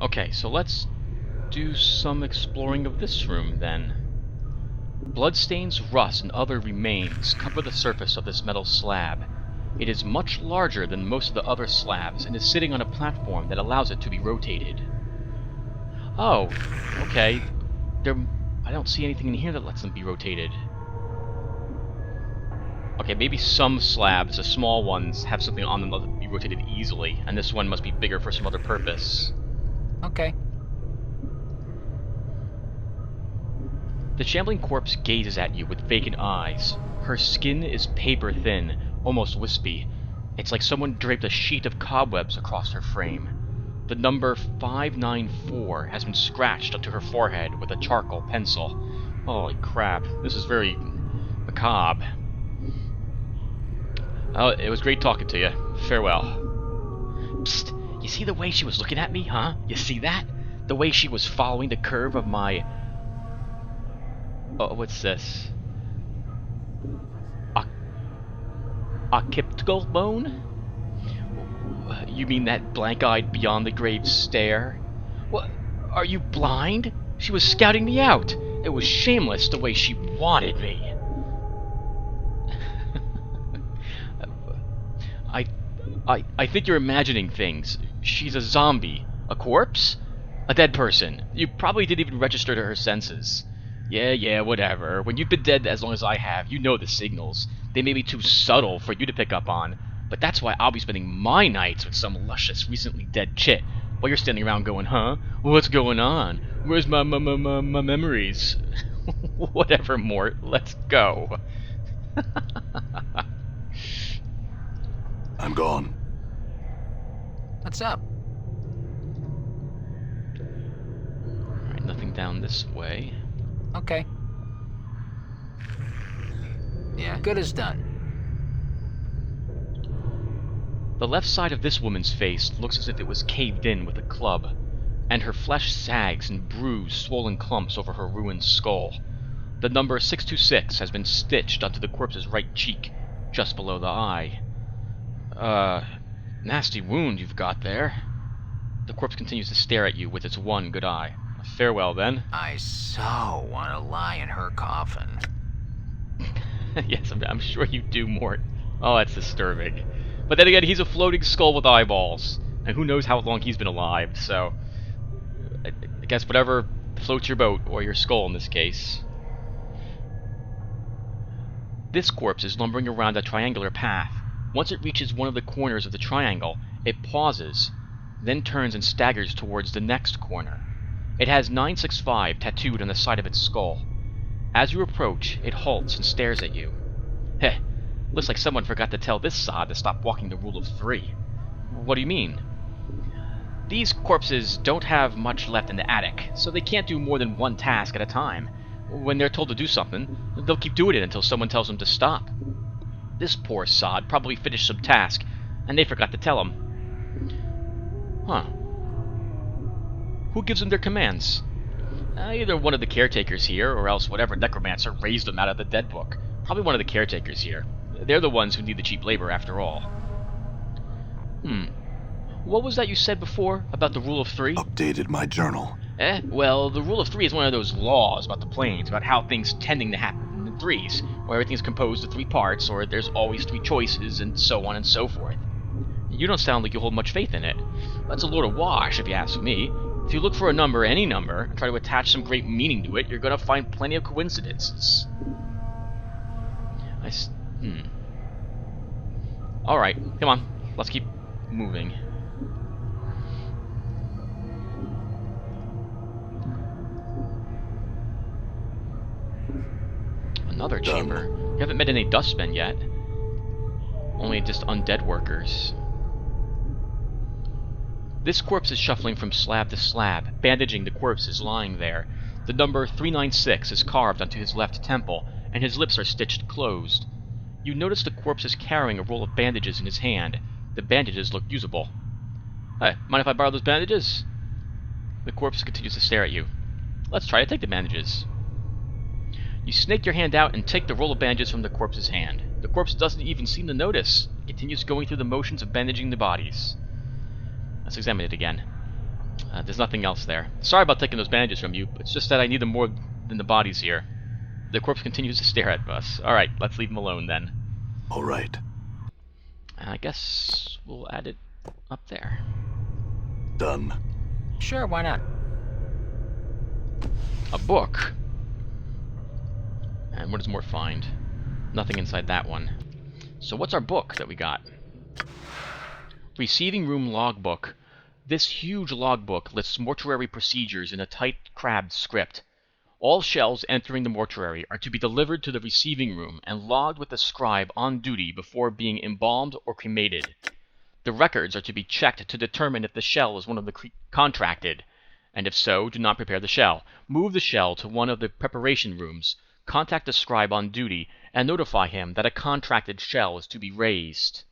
Okay, so let's do some exploring of this room, then. Bloodstains, rust, and other remains cover the surface of this metal slab. It is much larger than most of the other slabs, and is sitting on a platform that allows it to be rotated. Oh, okay. I don't see anything in here that lets them be rotated. Okay, maybe some slabs, the small ones, have something on them that can be rotated easily, and this one must be bigger for some other purpose. Okay. The shambling corpse gazes at you with vacant eyes. Her skin is paper thin, almost wispy. It's like someone draped a sheet of cobwebs across her frame. The number 594 has been scratched onto her forehead with a charcoal pencil. Holy crap, this is very macabre. Oh, it was great talking to you. Farewell. Psst, you see the way she was looking at me, huh? You see that? The way she was following the curve of my... Oh, what's this? Occipital bone? You mean that blank-eyed beyond-the-grave stare? What? Are you blind? She was scouting me out. It was shameless the way she wanted me. I think you're imagining things. She's a zombie. A corpse? A dead person. You probably didn't even register to her senses. Yeah, whatever. When you've been dead as long as I have, you know the signals. They may be too subtle for you to pick up on, but that's why I'll be spending my nights with some luscious, recently dead chit, while you're standing around going, huh? What's going on? Where's my memories? Whatever, Mort. Let's go. I'm gone. What's up? Alright, nothing down this way. Okay. Yeah, good as done. The left side of this woman's face looks as if it was caved in with a club, and her flesh sags in bruised, swollen clumps over her ruined skull. The number 626 has been stitched onto the corpse's right cheek, just below the eye. Nasty wound you've got there. The corpse continues to stare at you with its one good eye. Farewell, then. I so want to lie in her coffin. Yes, I'm sure you do, Mort. Oh, that's disturbing. But then again, he's a floating skull with eyeballs, and who knows how long he's been alive, so... I guess whatever floats your boat, or your skull in this case. This corpse is lumbering around a triangular path. Once it reaches one of the corners of the triangle, it pauses, then turns and staggers towards the next corner. It has 965 tattooed on the side of its skull. As you approach, it halts and stares at you. Heh, looks like someone forgot to tell this sod to stop walking the rule of 3. What do you mean? These corpses don't have much left in the attic, so they can't do more than one task at a time. When they're told to do something, they'll keep doing it until someone tells them to stop. This poor sod probably finished some task, and they forgot to tell him. Huh. Who gives them their commands? Either one of the caretakers here, or else whatever necromancer raised them out of the dead book. Probably one of the caretakers here. They're the ones who need the cheap labor, after all. What was that you said before about the rule of 3? Updated my journal. Well, the rule of 3 is one of those laws about the planes, about how things tending to happen in threes, where everything's composed of 3 parts, or there's always 3 choices, and so on and so forth. You don't sound like you hold much faith in it. That's a load of wash, if you ask me. If you look for a number, any number, and try to attach some great meaning to it, you're gonna find plenty of coincidences. Alright, come on. Let's keep moving. Another chamber. You haven't met any dustmen yet. Only just undead workers. This corpse is shuffling from slab to slab, bandaging the corpses lying there. The number 396 is carved onto his left temple, and his lips are stitched closed. You notice the corpse is carrying a roll of bandages in his hand. The bandages look usable. Hey, mind if I borrow those bandages? The corpse continues to stare at you. Let's try to take the bandages. You snake your hand out and take the roll of bandages from the corpse's hand. The corpse doesn't even seem to notice. It continues going through the motions of bandaging the bodies. Let's examine it again. There's nothing else there. Sorry about taking those bandages from you, it's just that I need them more than the bodies here. The corpse continues to stare at us. Alright, let's leave him alone then. Alright. I guess we'll add it up there. Done. Sure, why not? A book. And what does Mort find? Nothing inside that one. So what's our book that we got? Receiving room logbook. This huge logbook lists mortuary procedures in a tight, crabbed script. All shells entering the mortuary are to be delivered to the receiving room and logged with the scribe on duty before being embalmed or cremated. The records are to be checked to determine if the shell is one of the contracted, and if so, do not prepare the shell. Move the shell to one of the preparation rooms, contact the scribe on duty, and notify him that a contracted shell is to be raised.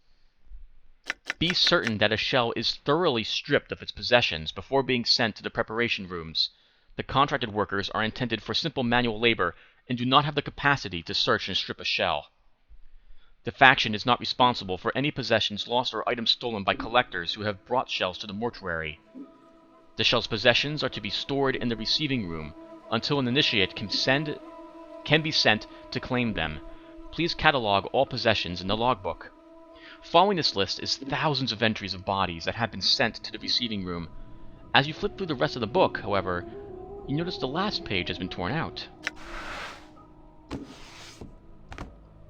Be certain that a shell is thoroughly stripped of its possessions before being sent to the preparation rooms. The contracted workers are intended for simple manual labor and do not have the capacity to search and strip a shell. The faction is not responsible for any possessions lost or items stolen by collectors who have brought shells to the mortuary. The shell's possessions are to be stored in the receiving room until an initiate can be sent to claim them. Please catalog all possessions in the logbook. Following this list is thousands of entries of bodies that have been sent to the receiving room. As you flip through the rest of the book, however, you notice the last page has been torn out.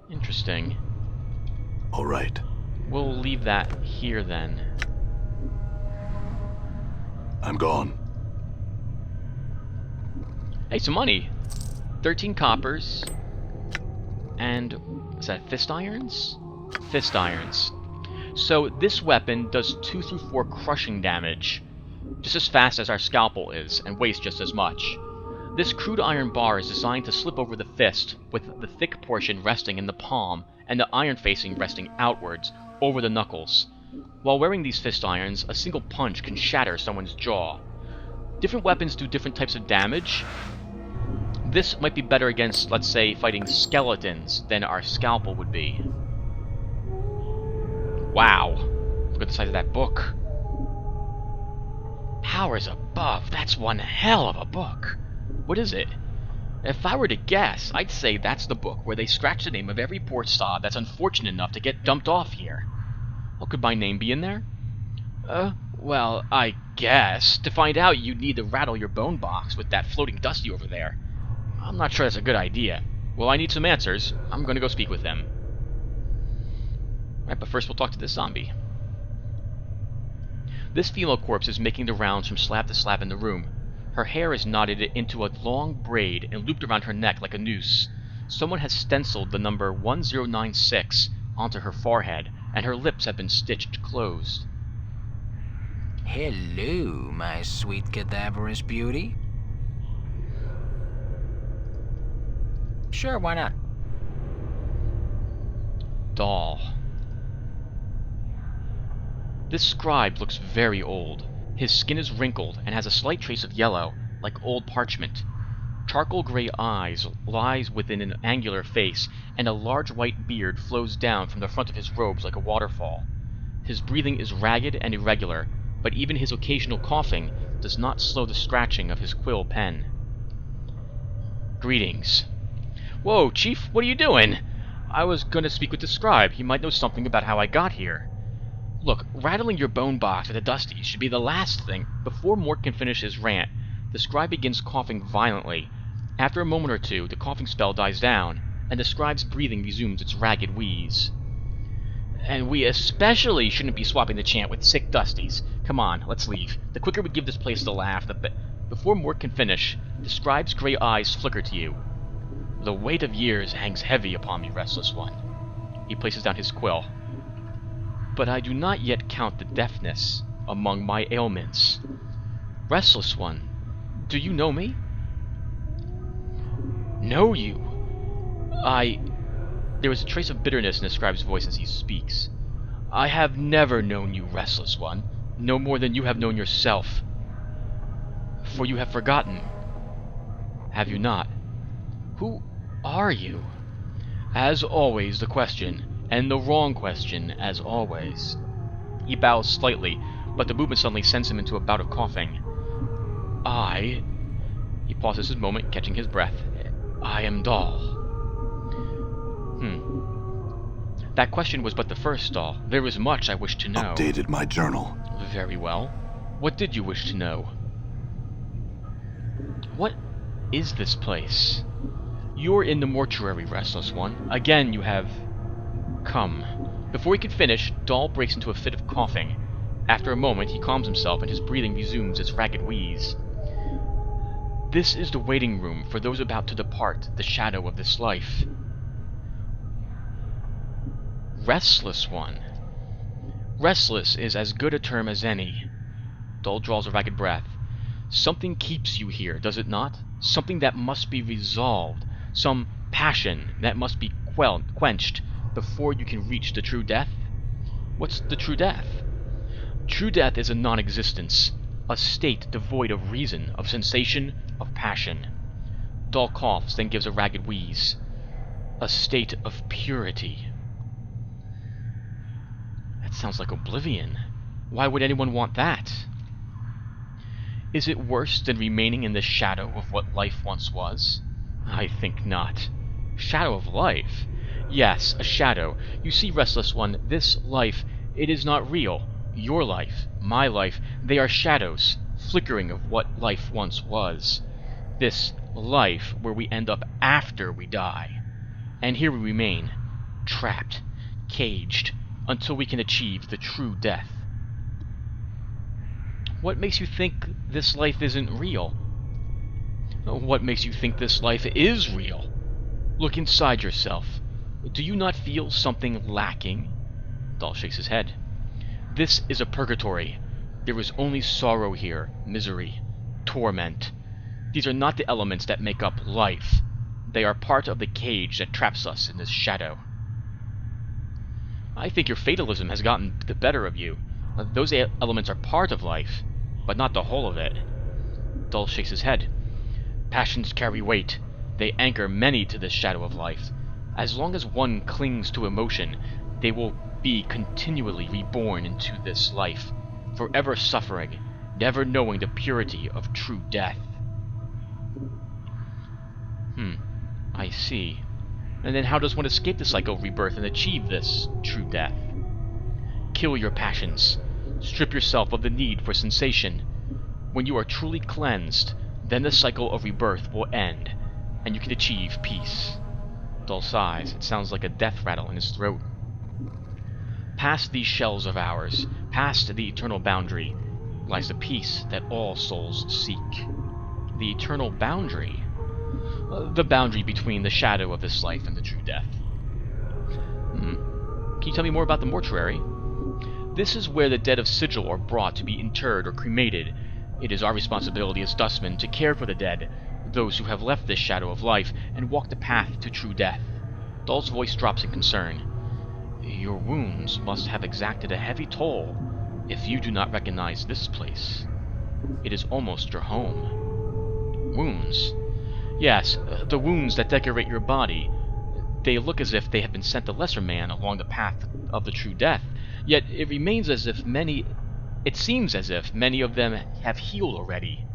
Interesting. Alright. We'll leave that here then. I'm gone. Hey, some money! 13 coppers. And, is that fist irons? Fist irons. So this weapon does 2 through 4 crushing damage, just as fast as our scalpel is, and weighs just as much. This crude iron bar is designed to slip over the fist, with the thick portion resting in the palm, and the iron facing resting outwards, over the knuckles. While wearing these fist irons, a single punch can shatter someone's jaw. Different weapons do different types of damage. This might be better against, let's say, fighting skeletons than our scalpel would be. Wow. Look at the size of that book. Powers above. That's one hell of a book. What is it? If I were to guess, I'd say that's the book where they scratch the name of every port sod that's unfortunate enough to get dumped off here. Well, could my name be in there? Well, I guess. To find out, you'd need to rattle your bone box with that floating dusty over there. I'm not sure that's a good idea. Well, I need some answers. I'm going to go speak with them. Right, but first we'll talk to this zombie. This female corpse is making the rounds from slab to slab in the room. Her hair is knotted into a long braid and looped around her neck like a noose. Someone has stenciled the number 1096 onto her forehead, and her lips have been stitched closed. Hello, my sweet cadaverous beauty. Sure, why not? Doll. This scribe looks very old. His skin is wrinkled and has a slight trace of yellow, like old parchment. Charcoal gray eyes lies within an angular face, and a large white beard flows down from the front of his robes like a waterfall. His breathing is ragged and irregular, but even his occasional coughing does not slow the scratching of his quill pen. Greetings. Whoa, Chief, what are you doing? I was going to speak with the scribe. He might know something about how I got here. Look, rattling your bone box at the dusty should be the last thing. Before Mort can finish his rant, the scribe begins coughing violently. After a moment or two, the coughing spell dies down, and the scribe's breathing resumes its ragged wheeze. And we especially shouldn't be swapping the chant with sick dusties. Come on, let's leave. The quicker we give this place the laugh, the better. Before Mort can finish, the scribe's gray eyes flicker to you. The weight of years hangs heavy upon me, restless one. He places down his quill. But I do not yet count the deafness among my ailments. Restless one, do you know me? Know you? There is a trace of bitterness in the scribe's voice as he speaks. I have never known you, restless one, no more than you have known yourself. For you have forgotten. Have you not? Who are you? As always, the question, and the wrong question, as always. He bows slightly, but the movement suddenly sends him into a bout of coughing. He pauses a moment, catching his breath. I am Dahl. That question was but the first, Dahl. There is much I wish to know. Updated my journal. Very well. What did you wish to know? What is this place? You're in the mortuary, Restless One. Again, you have come. Before he could finish, Dahl breaks into a fit of coughing. After a moment, he calms himself and his breathing resumes its ragged wheeze. This is the waiting room for those about to depart the shadow of this life. Restless One. Restless is as good a term as any. Dahl draws a ragged breath. Something keeps you here, does it not? Something that must be resolved. Some passion that must be quenched before you can reach the true death? What's the true death? True death is a non-existence, a state devoid of reason, of sensation, of passion. Dahl coughs, then gives a ragged wheeze. A state of purity. That sounds like oblivion. Why would anyone want that? Is it worse than remaining in the shadow of what life once was? I think not. Shadow of life? Yes, a shadow. You see, Restless One, this life, it is not real. Your life, my life, they are shadows, flickering of what life once was. This life where we end up after we die. And here we remain, trapped, caged, until we can achieve the true death. What makes you think this life isn't real? What makes you think this life is real? Look inside yourself. Do you not feel something lacking? Dahl shakes his head. This is a purgatory. There is only sorrow here, misery, torment. These are not the elements that make up life. They are part of the cage that traps us in this shadow. I think your fatalism has gotten the better of you. Those elements are part of life, but not the whole of it. Dahl shakes his head. Passions carry weight. They anchor many to this shadow of life. As long as one clings to emotion, they will be continually reborn into this life, forever suffering, never knowing the purity of true death. I see. And then how does one escape the cycle of rebirth and achieve this true death? Kill your passions. Strip yourself of the need for sensation. When you are truly cleansed, then the cycle of rebirth will end, and you can achieve peace. Dahl sighs. It sounds like a death rattle in his throat. Past these shells of ours, past the eternal boundary, lies the peace that all souls seek. The eternal boundary? The boundary between the shadow of this life and the true death. Can you tell me more about the mortuary? This is where the dead of Sigil are brought to be interred or cremated. It is our responsibility as dustmen to care for the dead, those who have left this shadow of life and walked the path to true death. Dahl's voice drops in concern. Your wounds must have exacted a heavy toll if you do not recognize this place. It is almost your home. Wounds? Yes, the wounds that decorate your body. They look as if they have been sent to lesser man along the path of the true death, yet it seems as if many of them have healed already.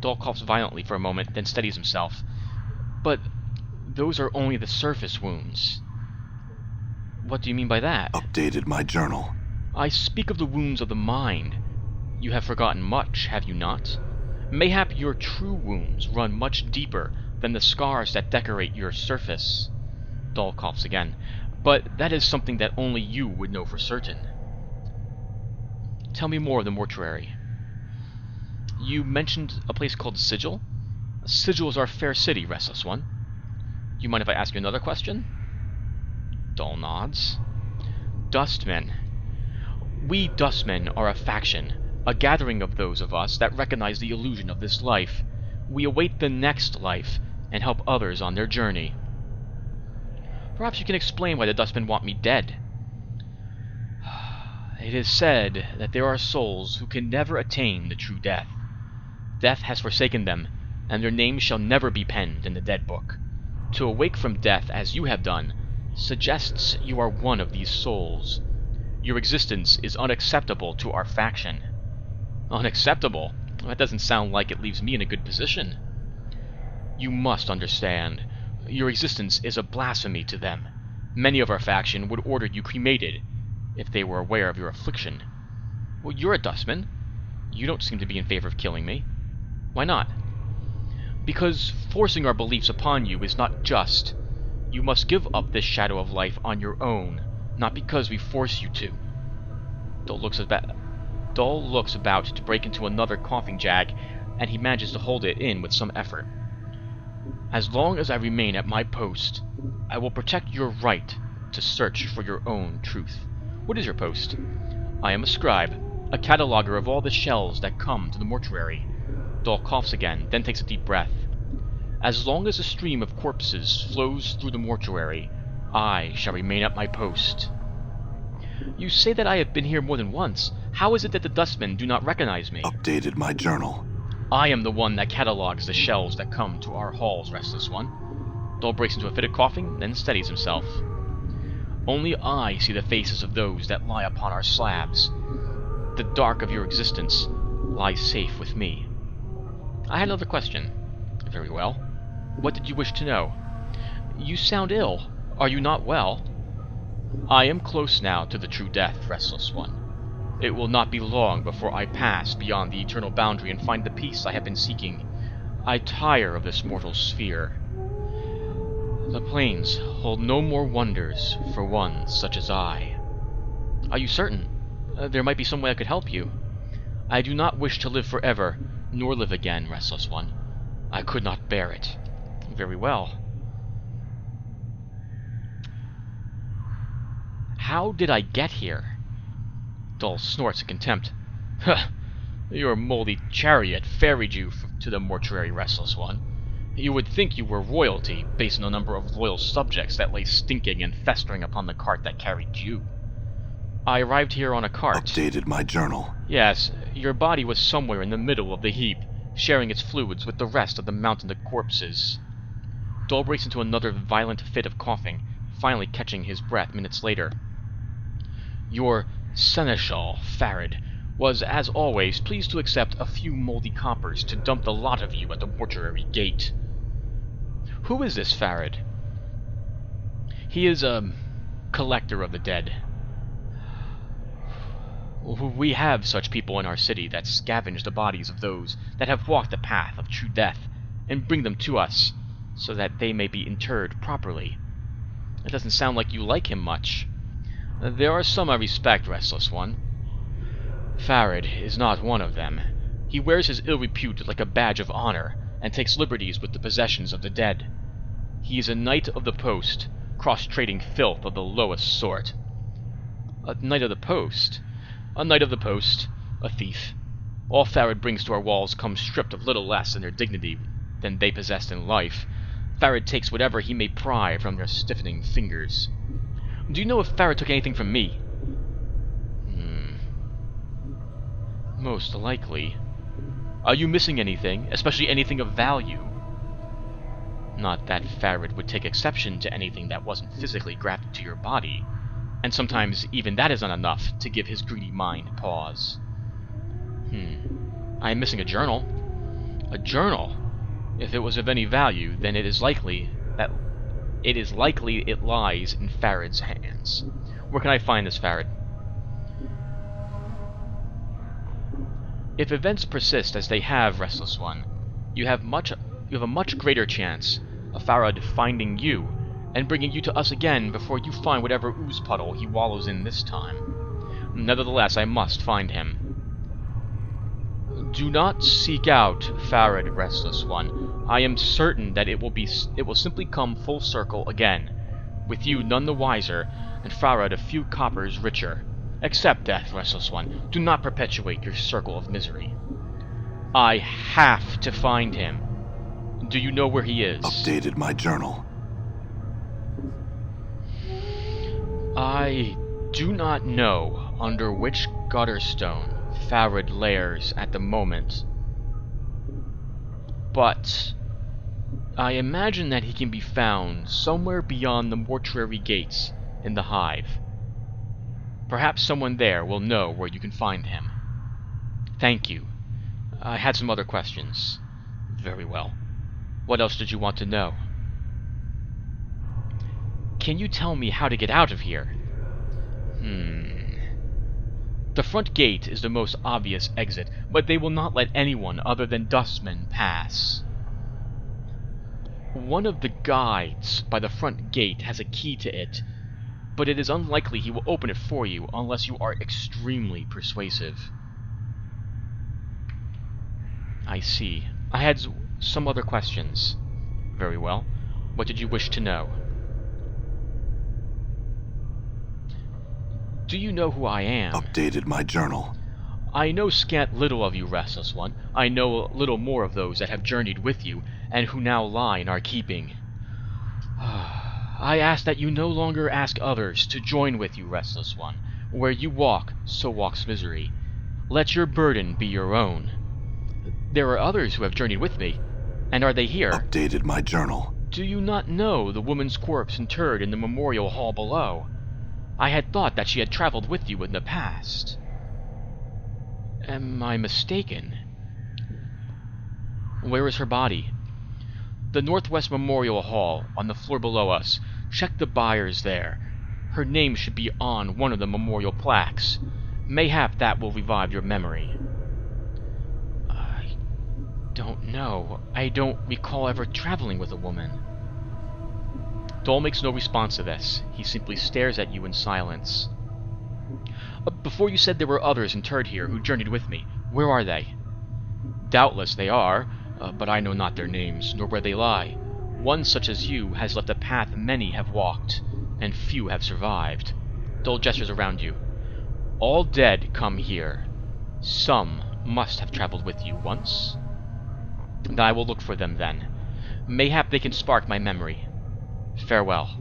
Dahl coughs violently for a moment, then steadies himself. But those are only the surface wounds. What do you mean by that? Updated my journal. I speak of the wounds of the mind. You have forgotten much, have you not? Mayhap your true wounds run much deeper than the scars that decorate your surface. Dahl coughs again. But that is something that only you would know for certain. Tell me more of the mortuary. You mentioned a place called Sigil? Sigil is our fair city, Restless One. You mind if I ask you another question? Dahl nods. Dustmen. We dustmen are a faction, a gathering of those of us that recognize the illusion of this life. We await the next life and help others on their journey. Perhaps you can explain why the dustmen want me dead. It is said that there are souls who can never attain the true death. Death has forsaken them, and their names shall never be penned in the dead book. To awake from death as you have done suggests you are one of these souls. Your existence is unacceptable to our faction. Unacceptable? That doesn't sound like it leaves me in a good position. You must understand. Your existence is a blasphemy to them. Many of our faction would order you cremated, if they were aware of your affliction. Well, you're a dustman. You don't seem to be in favor of killing me. Why not? Because forcing our beliefs upon you is not just. You must give up this shadow of life on your own, not because we force you to. Dol looks about to break into another coughing jag, and he manages to hold it in with some effort. As long as I remain at my post, I will protect your right to search for your own truth. What is your post? I am a scribe, a cataloger of all the shells that come to the mortuary. Dol coughs again, then takes a deep breath. As long as a stream of corpses flows through the mortuary, I shall remain at my post. You say that I have been here more than once. How is it that the dustmen do not recognize me? Updated my journal. I am the one that catalogs the shells that come to our halls, Restless One. Dol breaks into a fit of coughing, then steadies himself. Only I see the faces of those that lie upon our slabs. The dark of your existence lies safe with me. I had another question. Very well. What did you wish to know? You sound ill. Are you not well? I am close now to the true death, Restless One. It will not be long before I pass beyond the eternal boundary and find the peace I have been seeking. I tire of this mortal sphere. The plains hold no more wonders for one such as I. Are you certain? There might be some way I could help you. I do not wish to live forever, nor live again, Restless One. I could not bear it. Very well. How did I get here? Dol snorts in contempt. Huh! Your moldy chariot ferried you to the mortuary, Restless One. You would think you were royalty, based on the number of loyal subjects that lay stinking and festering upon the cart that carried you. I arrived here on a cart. Updated my journal. Yes, your body was somewhere in the middle of the heap, sharing its fluids with the rest of the mountain of corpses. Dol breaks into another violent fit of coughing, finally catching his breath minutes later. Your seneschal, Farad, was, as always, pleased to accept a few moldy coppers to dump the lot of you at the mortuary gate. Who is this Farad? He is a collector of the dead. We have such people in our city that scavenge the bodies of those that have walked the path of true death and bring them to us so that they may be interred properly. It doesn't sound like you like him much. There are some I respect, Restless One. Farad is not one of them. He wears his ill repute like a badge of honor and takes liberties with the possessions of the dead. He is a knight of the post, cross-trading filth of the lowest sort. A knight of the post? A knight of the post, a thief. All Farad brings to our walls comes stripped of little less in their dignity than they possessed in life. Farad takes whatever he may pry from their stiffening fingers. Do you know if Farad took anything from me? Most likely. Are you missing anything, especially anything of value? Not that Farad would take exception to anything that wasn't physically grafted to your body, and sometimes even that is not enough to give his greedy mind pause. I am missing a journal. A journal? If it was of any value, then it is likely it lies in Farad's hands. Where can I find this Farad? If events persist as they have, Restless One, you have a much greater chance of Farad finding you and bringing you to us again before you find whatever ooze puddle he wallows in this time. Nevertheless, I must find him. Do not seek out Farad, Restless One. I am certain that it will simply come full circle again, with you none the wiser, and Farad a few coppers richer. Accept death, Restless One. Do not perpetuate your circle of misery. I have to find him. Do you know where he is? Updated my journal. I do not know under which gutter stone Farad lairs at the moment, but I imagine that he can be found somewhere beyond the mortuary gates in the hive. Perhaps someone there will know where you can find him. Thank you. I had some other questions. Very well. What else did you want to know? Can you tell me how to get out of here? The front gate is the most obvious exit, but they will not let anyone other than dustmen pass. One of the guides by the front gate has a key to it, but it is unlikely he will open it for you unless you are extremely persuasive. I see. I had some other questions. Very well. What did you wish to know? Do you know who I am? Updated my journal. I know scant little of you, Restless One. I know little more of those that have journeyed with you, and who now lie in our keeping. I ask that you no longer ask others to join with you, Restless One. Where you walk, so walks misery. Let your burden be your own. There are others who have journeyed with me. And are they here? Updated my journal. Do you not know the woman's corpse interred in the memorial hall below? I had thought that she had traveled with you in the past. Am I mistaken? Where is her body? The Northwest Memorial Hall, on the floor below us. Check the biers there. Her name should be on one of the memorial plaques. Mayhap that will revive your memory. I don't know. I don't recall ever traveling with a woman. Dol makes no response to this. He simply stares at you in silence. Before you said there were others interred here who journeyed with me. Where are they? Doubtless they are, but I know not their names, nor where they lie. One such as you has left a path many have walked, and few have survived. Dol gestures around you. All dead come here. Some must have traveled with you once. And I will look for them then. Mayhap they can spark my memory. Farewell.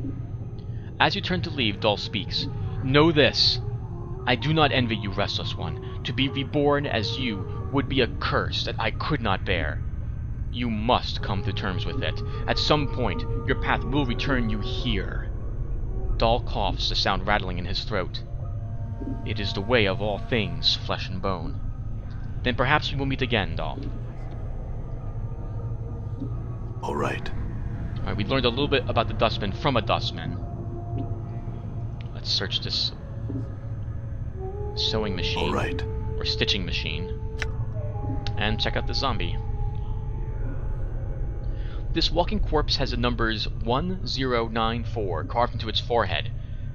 As you turn to leave, Dol speaks. Know this. I do not envy you, Restless One. To be reborn as you would be a curse that I could not bear. You must come to terms with it. At some point, your path will return you here. Dol coughs, the sound rattling in his throat. It is the way of all things, flesh and bone. Then perhaps we will meet again, Dol. All right. Alright, we learned a little bit about the Dustman from a Dustman. Let's search this sewing machine. All right. Or stitching machine. And check out the zombie. This walking corpse has the numbers 1094 carved into its forehead.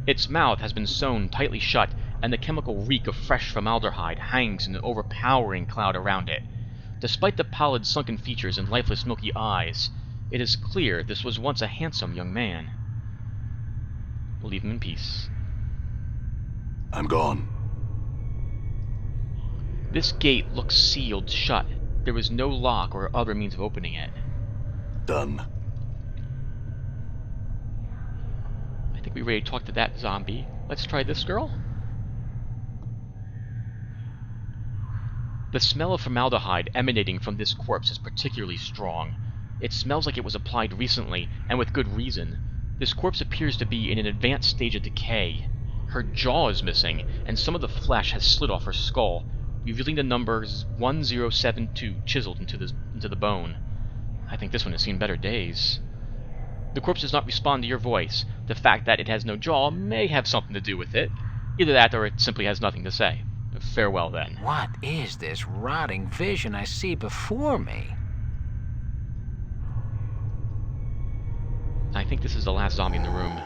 Its mouth has been sewn tightly shut, and the chemical reek of fresh formaldehyde hangs in an overpowering cloud around it. Despite the pallid, sunken features and lifeless, milky eyes, it is clear this was once a handsome young man. We'll leave him in peace. I'm gone. This gate looks sealed shut. There is no lock or other means of opening it. Done. I think we already talked to that zombie. Let's try this girl. The smell of formaldehyde emanating from this corpse is particularly strong. It smells like it was applied recently, and with good reason. This corpse appears to be in an advanced stage of decay. Her jaw is missing, and some of the flesh has slid off her skull, revealing the numbers 1072 chiseled into the bone. I think this one has seen better days. The corpse does not respond to your voice. The fact that it has no jaw may have something to do with it. Either that, or it simply has nothing to say. Farewell, then. What is this rotting vision I see before me? I think this is the last zombie in the room.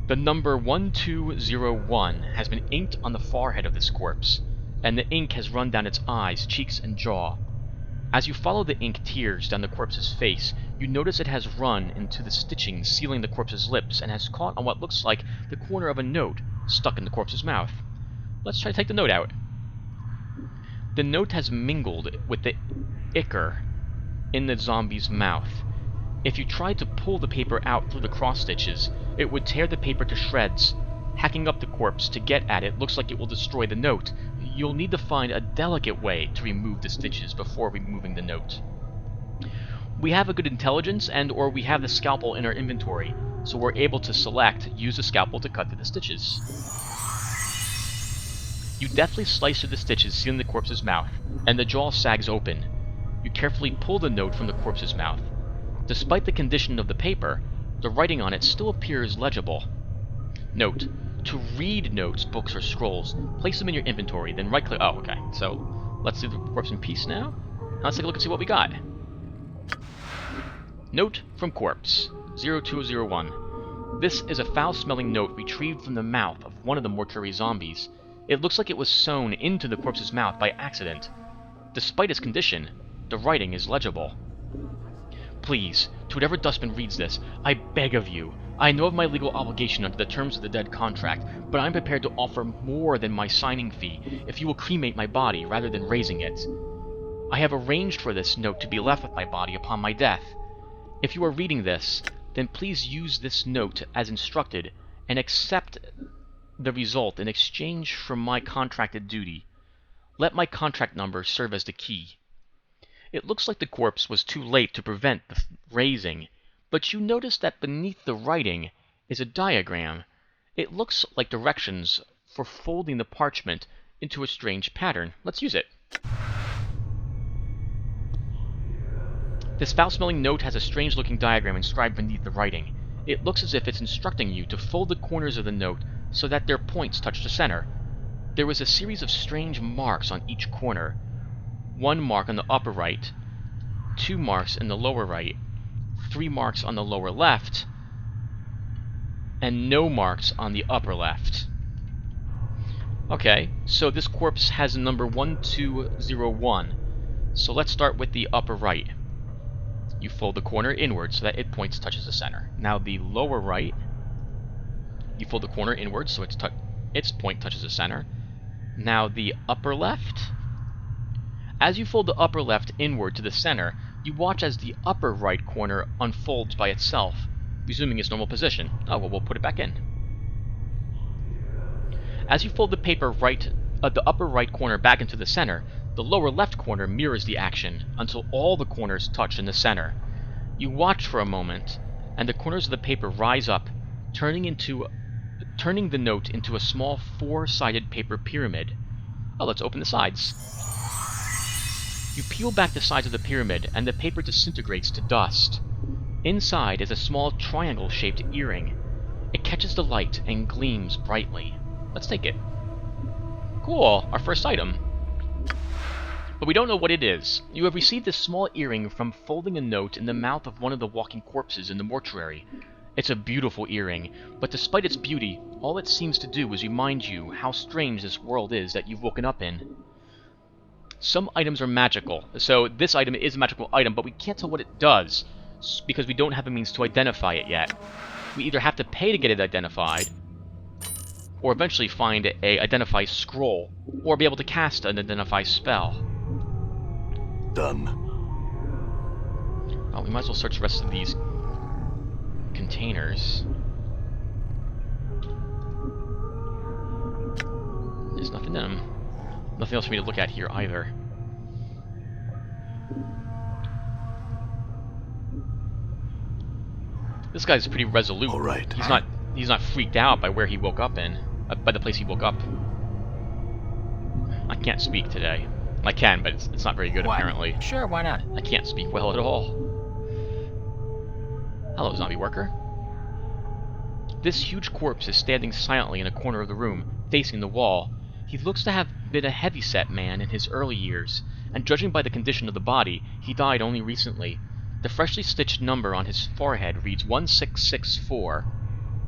The number 1201 has been inked on the forehead of this corpse, and the ink has run down its eyes, cheeks, and jaw. As you follow the ink tears down the corpse's face, you notice it has run into the stitching sealing the corpse's lips and has caught on what looks like the corner of a note stuck in the corpse's mouth. Let's try to take the note out. The note has mingled with the ichor in the zombie's mouth. If you tried to pull the paper out through the cross stitches, it would tear the paper to shreds. Hacking up the corpse to get at it looks like it will destroy the note. You'll need to find a delicate way to remove the stitches before removing the note. We have a good intelligence or we have the scalpel in our inventory, so we're able to use the scalpel to cut through the stitches. You deftly slice through the stitches sealing the corpse's mouth, and the jaw sags open. You carefully pull the note from the corpse's mouth. Despite the condition of the paper, the writing on it still appears legible. Note: to read notes, books, or scrolls, place them in your inventory, then right-click. Oh, okay. So, let's leave the corpse in peace now. Now let's take a look and see what we got. Note from corpse 0201. This is a foul-smelling note retrieved from the mouth of one of the mortuary zombies. It looks like it was sewn into the corpse's mouth by accident. Despite its condition, the writing is legible. Please, to whatever dustman reads this, I beg of you. I know of my legal obligation under the terms of the dead contract, but I'm prepared to offer more than my signing fee if you will cremate my body rather than raising it. I have arranged for this note to be left with my body upon my death. If you are reading this, then please use this note as instructed and accept the result in exchange for my contracted duty. Let my contract number serve as the key. It looks like the corpse was too late to prevent the raising, but you notice that beneath the writing is a diagram. It looks like directions for folding the parchment into a strange pattern. Let's use it. This foul-smelling note has a strange-looking diagram inscribed beneath the writing. It looks as if it's instructing you to fold the corners of the note so that their points touch the center. There is a series of strange marks on each corner. One mark on the upper right, 2 marks in the lower right, 3 marks on the lower left, and no marks on the upper left. Okay, so this corpse has a number 1201. So let's start with the upper right. You fold the corner inward so that its point touches the center. Now the lower right, you fold the corner inward so its point touches the center. Now the upper left. As you fold the upper left inward to the center, you watch as the upper right corner unfolds by itself, resuming its normal position. Oh, well, we'll put it back in. As you fold the paper the upper right corner back into the center, the lower left corner mirrors the action until all the corners touch in the center. You watch for a moment, and the corners of the paper rise up, turning the note into a small 4-sided paper pyramid. Oh, let's open the sides. You peel back the sides of the pyramid, and the paper disintegrates to dust. Inside is a small triangle-shaped earring. It catches the light and gleams brightly. Let's take it. Cool, our first item. But we don't know what it is. You have received this small earring from folding a note in the mouth of one of the walking corpses in the mortuary. It's a beautiful earring, but despite its beauty, all it seems to do is remind you how strange this world is that you've woken up in. Some items are magical, so this item is a magical item, but we can't tell what it does, because we don't have a means to identify it yet. We either have to pay to get it identified, or eventually find a identify scroll, or be able to cast an identify spell. Done. Oh, we might as well search the rest of these containers. There's nothing in them. Nothing else for me to look at here either. This guy's pretty resolute. All right. He's not freaked out by where he woke up in, by the place he woke up. I can't speak today. I can, but it's not very good apparently. Sure, why not? I can't speak well at all. Hello, zombie worker. This huge corpse is standing silently in a corner of the room, facing the wall. He looks to have been a heavy-set man in his early years, and judging by the condition of the body, he died only recently. The freshly stitched number on his forehead reads 1664.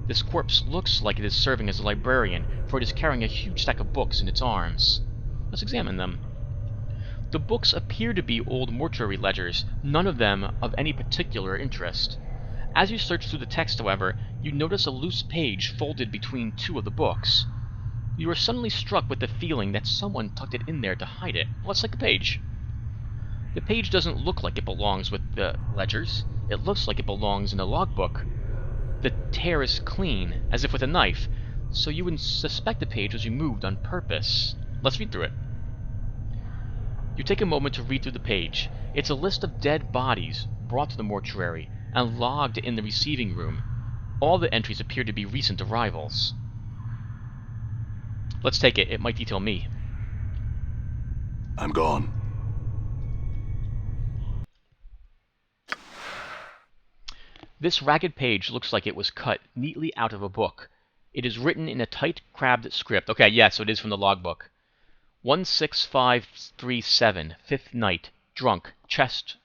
This corpse looks like it is serving as a librarian, for it is carrying a huge stack of books in its arms. Let's examine them. The books appear to be old mortuary ledgers, none of them of any particular interest. As you search through the text, however, you notice a loose page folded between 2 of the books. You are suddenly struck with the feeling that someone tucked it in there to hide it. Let's take the page. The page doesn't look like it belongs with the ledgers. It looks like it belongs in a logbook. The tear is clean, as if with a knife, so you would suspect the page was removed on purpose. Let's read through it. You take a moment to read through the page. It's a list of dead bodies brought to the mortuary and logged in the receiving room. All the entries appear to be recent arrivals. Let's take it. It might detail me. I'm gone. This ragged page looks like it was cut neatly out of a book. It is written in a tight, crabbed script. Okay, yeah, so it is from the logbook. 16537, 5th night, drunk, chest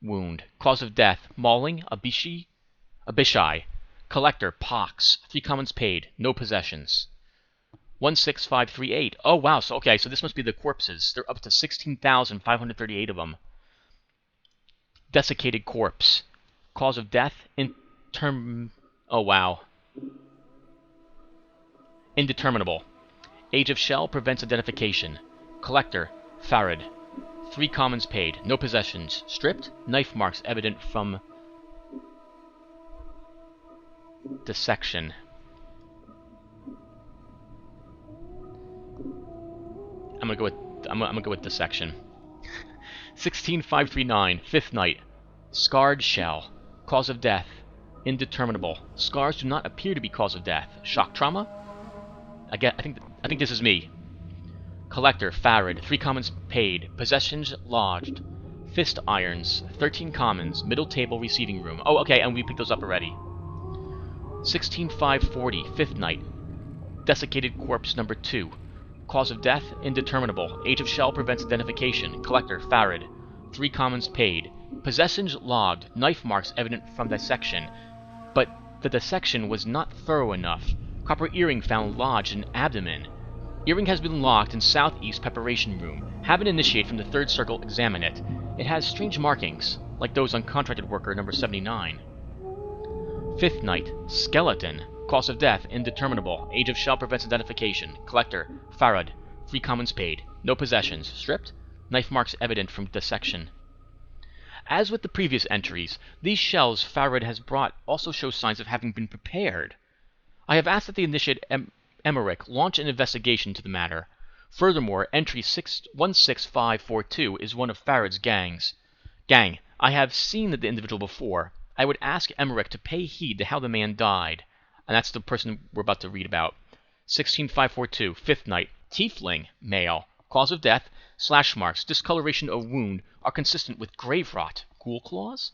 wound, cause of death, mauling, abishai, collector, pox, 3 commons paid, no possessions. 16538. Oh wow, so okay, so this must be the corpses. They're up to 16,538 of them. Desiccated corpse. Cause of death, oh wow. Indeterminable. Age of shell prevents identification. Collector, Farad. 3 commons paid, no possessions. Stripped, knife marks evident from dissection. I'm gonna go with dissection. 16539, 5th night. Scarred shell. Cause of death, indeterminable. Scars do not appear to be cause of death. Shock trauma? I think this is me. Collector, Farad, 3 commons paid, possessions lodged, fist irons, 13 commons, middle table receiving room. Oh, okay, and we picked those up already. 16540, 5th night. Desiccated corpse number 2. Cause of death, indeterminable. Age of shell prevents identification. Collector, Farad, 3 commons paid. Possessions logged, knife marks evident from dissection, but the dissection was not thorough enough. Copper earring found lodged in abdomen. Earring has been locked in southeast preparation room. Have an initiate from the 3rd circle examine it. It has strange markings, like those on contracted worker number 79. 5th night, skeleton. Cause of death, indeterminable. Age of shell prevents identification. Collector, Farad, 3 commons paid. No possessions. Stripped? Knife marks evident from dissection. As with the previous entries, these shells Farad has brought also show signs of having been prepared. I have asked that the initiate Emmerich launch an investigation to the matter. Furthermore, entry 16542 is one of Farad's gangs. Gang, I have seen the individual before. I would ask Emmerich to pay heed to how the man died. And that's the person we're about to read about. 16542, 5th night, tiefling, male. Cause of death, slash marks, discoloration of wound are consistent with grave rot. Ghoul claws?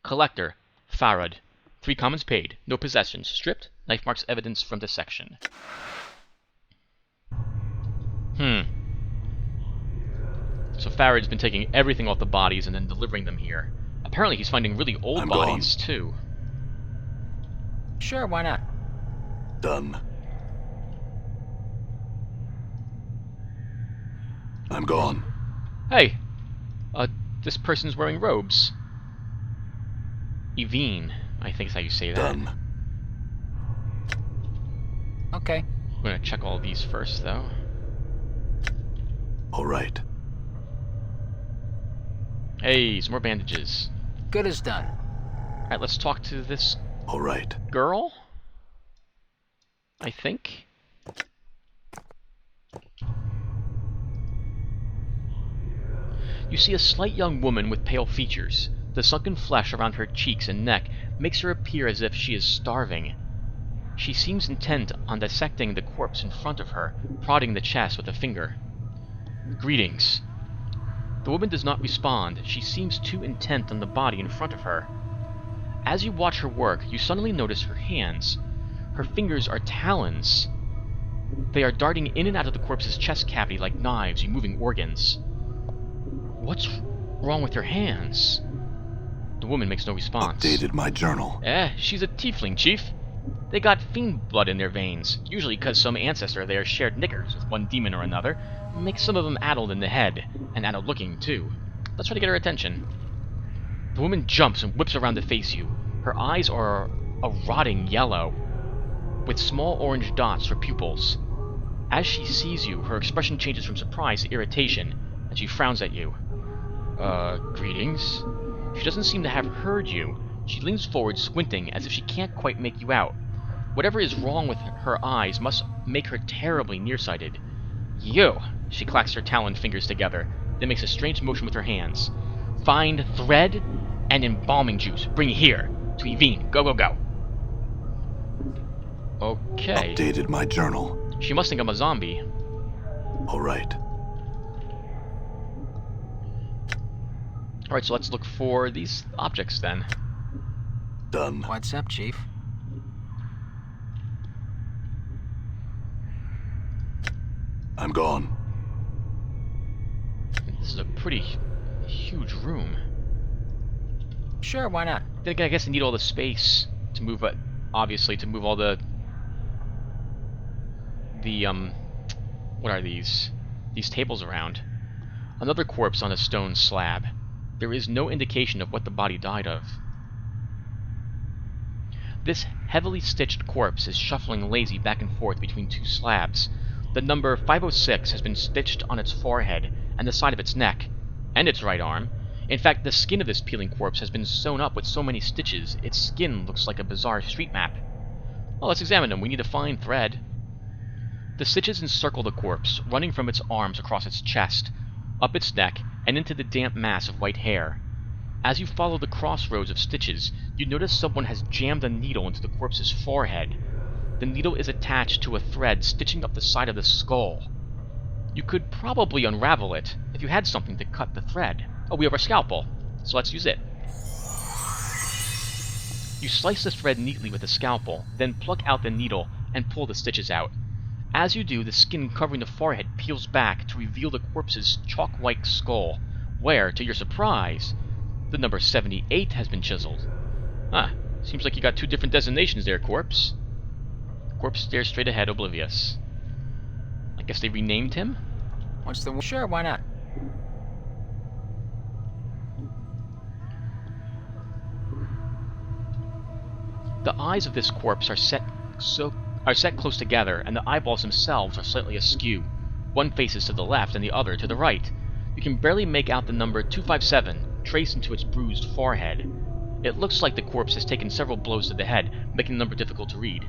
Collector, Farad. 3 commons paid, no possessions. Stripped, knife marks evidence from dissection. So Farad's been taking everything off the bodies and then delivering them here. Apparently he's finding really old bodies, too. Sure, why not? Done. I'm gone. Hey! This person's wearing robes. Evine, I think is how you say that. Done. Okay. I'm gonna check all these first, though. All right. Hey, some more bandages. Good as done. Alright, let's talk to this All right. girl, I think. You see a slight young woman with pale features. The sunken flesh around her cheeks and neck makes her appear as if she is starving. She seems intent on dissecting the corpse in front of her, prodding the chest with a finger. Greetings. The woman does not respond. She seems too intent on the body in front of her. As you watch her work, you suddenly notice her hands. Her fingers are talons. They are darting in and out of the corpse's chest cavity like knives, removing organs. What's wrong with her hands? The woman makes no response. Updated my journal. She's a tiefling, Chief. They got fiend blood in their veins, usually because some ancestor of theirs shared knickers with one demon or another. Makes some of them addled in the head, and addled looking, too. Let's try to get her attention. The woman jumps and whips around to face you. Her eyes are a rotting yellow, with small orange dots for pupils. As she sees you, her expression changes from surprise to irritation, and she frowns at you. Greetings? She doesn't seem to have heard you. She leans forward, squinting, as if she can't quite make you out. Whatever is wrong with her eyes must make her terribly nearsighted. You! She clacks her talon fingers together, then makes a strange motion with her hands. Find thread and embalming juice. Bring here. To Evine. Go, go, go. Okay. Updated my journal. She must think I'm a zombie. All right. Alright, so let's look for these objects then. Done. What's up, Chief? I'm gone. This is a pretty huge room. Sure, why not? Then again, I guess I need all the space to move it. Obviously, to move all the what are these? These tables around. Another corpse on a stone slab. There is no indication of what the body died of. This heavily stitched corpse is shuffling lazy back and forth between two slabs. The number 506 has been stitched on its forehead and the side of its neck, and its right arm. In fact, the skin of this peeling corpse has been sewn up with so many stitches, its skin looks like a bizarre street map. Well, let's examine them. We need a fine thread. The stitches encircle the corpse, running from its arms across its chest, up its neck, and into the damp mass of white hair. As you follow the crossroads of stitches, you notice someone has jammed a needle into the corpse's forehead. The needle is attached to a thread stitching up the side of the skull. You could probably unravel it if you had something to cut the thread. Oh, we have our scalpel, so let's use it. You slice the thread neatly with a scalpel, then pluck out the needle and pull the stitches out. As you do, the skin covering the forehead peels back to reveal the corpse's chalk-white skull, where, to your surprise, the number 78 has been chiseled. Ah, seems like you got two different designations there, corpse. Corpse stares straight ahead, oblivious. I guess they renamed him? What's the... Sure, why not? The eyes of this corpse are set close together, and the eyeballs themselves are slightly askew. One faces to the left and the other to the right. You can barely make out the number 257 traced into its bruised forehead. It looks like the corpse has taken several blows to the head, making the number difficult to read.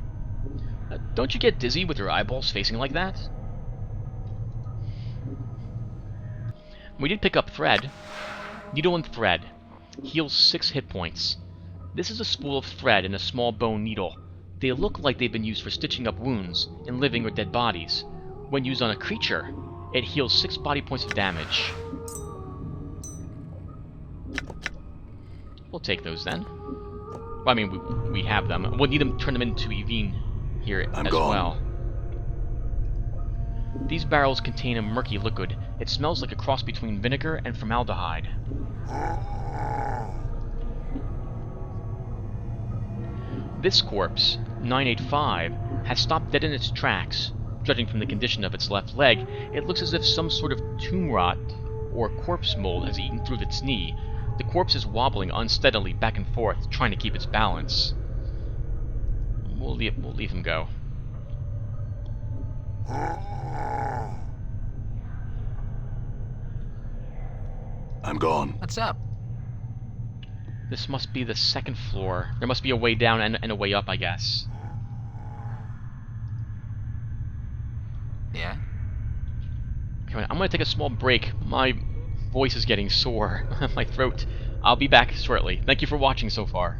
Don't you get dizzy with your eyeballs facing like that? We did pick up thread. Needle and thread. Heals 6 hit points. This is a spool of thread and a small bone needle. They look like they've been used for stitching up wounds in living or dead bodies. When used on a creature, it heals 6 body points of damage. We'll take those then. Well, I mean, we have them. We'll need to turn them into Evine here as well. These barrels contain a murky liquid. It smells like a cross between vinegar and formaldehyde. This corpse, 985, has stopped dead in its tracks. Judging from the condition of its left leg, it looks as if some sort of tomb rot or corpse mold has eaten through its knee. The corpse is wobbling unsteadily back and forth, trying to keep its balance. We'll leave him go. I'm gone. What's up? This must be the second floor. There must be a way down and a way up, I guess. Yeah? Okay, I'm gonna take a small break. My voice is getting sore. My throat. I'll be back shortly. Thank you for watching so far.